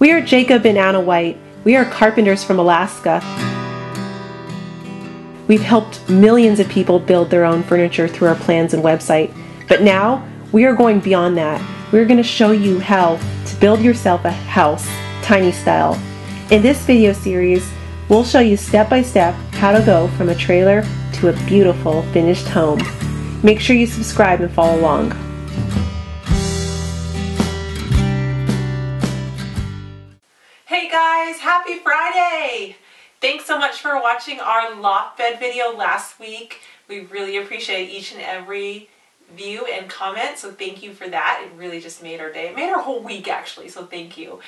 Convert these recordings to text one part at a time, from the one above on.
We are Jacob and Anna White. We are carpenters from Alaska. We've helped millions of people build their own furniture through our plans and website. But now, we are going beyond that. We're going to show you how to build yourself a house, tiny style. In this video series, we'll show you step by step how to go from a trailer to a beautiful finished home. Make sure you subscribe and follow along. Hey guys, happy Friday! Thanks so much for watching our loft bed video last week. We really appreciate each and every view and comment, so thank you for that. It really just made our day. It made our whole week actually, so thank you.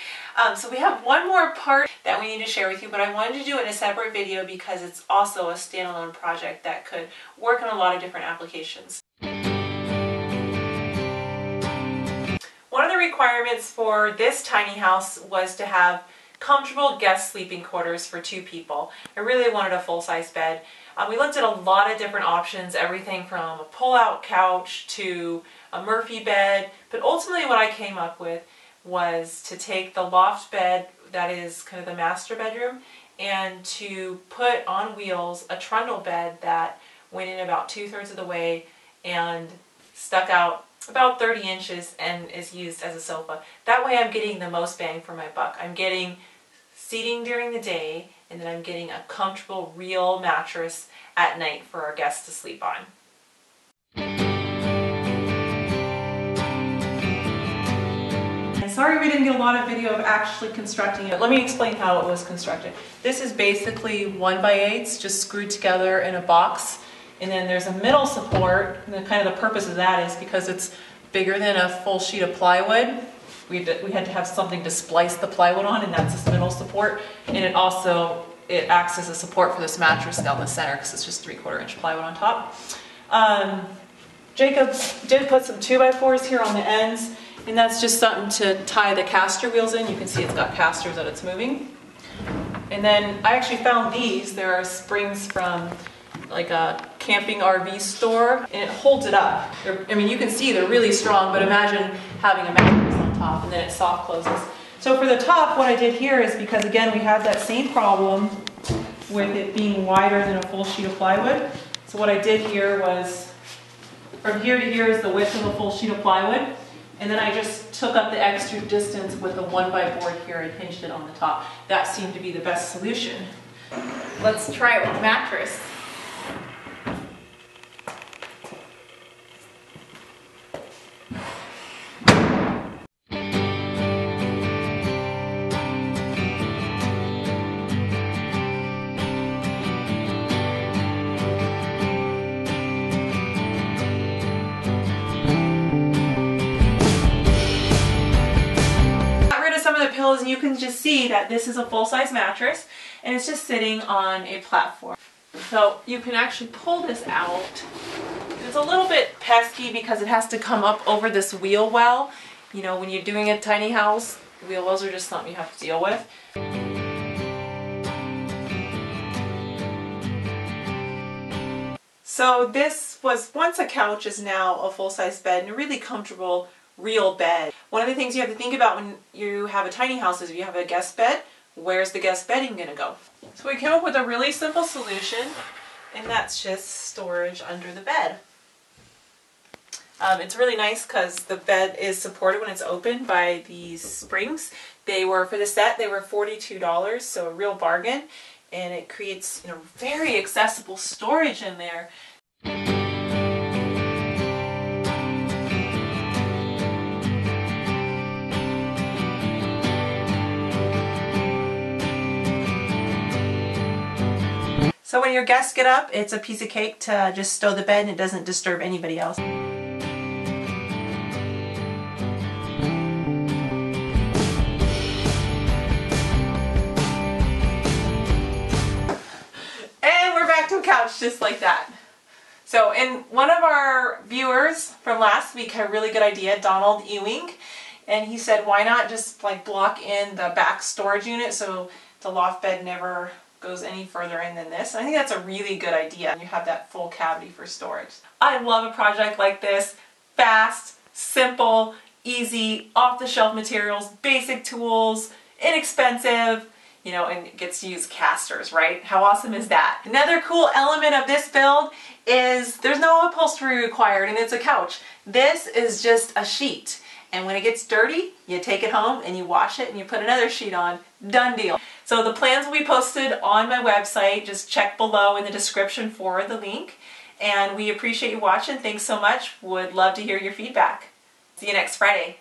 So we have one more part that we need to share with you, but I wanted to do it in a separate video because it's also a standalone project that could work in a lot of different applications. One of the requirements for this tiny house was to have comfortable guest sleeping quarters for 2 people. I really wanted a full-size bed. We looked at a lot of different options, everything from a pull-out couch to a Murphy bed, but ultimately what I came up with was to take the loft bed that is kind of the master bedroom and to put on wheels a trundle bed that went in about 2/3 of the way and stuck out about 30 inches and is used as a sofa. That way I'm getting the most bang for my buck. I'm getting seating during the day, and then I'm getting a comfortable, real mattress at night for our guests to sleep on. And sorry we didn't get a lot of video of actually constructing it. Let me explain how it was constructed. This is basically 1x8s just screwed together in a box. And then there's a middle support, and kind of the purpose of that is because it's bigger than a full sheet of plywood. We had to have something to splice the plywood on, and that's this middle support. And it acts as a support for this mattress down the center because it's just 3/4 inch plywood on top. Jacob did put some 2x4s here on the ends, and that's just something to tie the caster wheels in. You can see it's got casters that it's moving. And then I actually found these. There are springs from like a camping RV store, and it holds it up. I mean, you can see they're really strong, but imagine having a mattress on top and then it soft closes. So for the top, what I did here is, because again we have that same problem with it being wider than a full sheet of plywood, so what I did here was, from here to here is the width of a full sheet of plywood, and then I just took up the extra distance with the 1x board here and hinged it on the top. That seemed to be the best solution. Let's try it with a mattress. Pillows, and you can just see that this is a full-size mattress and it's just sitting on a platform. So you can actually pull this out. It's a little bit pesky because it has to come up over this wheel well. You know, when you're doing a tiny house, wheel wells are just something you have to deal with. So this was once a couch, is now a full-size bed, and a really comfortable real bed. One of the things you have to think about when you have a tiny house is if you have a guest bed, where's the guest bedding going to go? So we came up with a really simple solution, and that's just storage under the bed. It's really nice because the bed is supported when it's open by these springs. They were, for the set, they were $42, so a real bargain, and it creates, you know, very accessible storage in there. So when your guests get up, it's a piece of cake to just stow the bed and it doesn't disturb anybody else. And we're back to a couch just like that. So, and one of our viewers from last week had a really good idea, Donald Ewing, and he said, why not just like block in the back storage unit so the loft bed never goes any further in than this. And I think that's a really good idea. You have that full cavity for storage. I love a project like this. Fast, simple, easy, off-the-shelf materials, basic tools, inexpensive, you know, and it gets to use casters, right? How awesome is that? Another cool element of this build is there's no upholstery required, and it's a couch. This is just a sheet. And when it gets dirty, you take it home and you wash it and you put another sheet on. Done deal. So the plans will be posted on my website. Just check below in the description for the link. And we appreciate you watching. Thanks so much. Would love to hear your feedback. See you next Friday.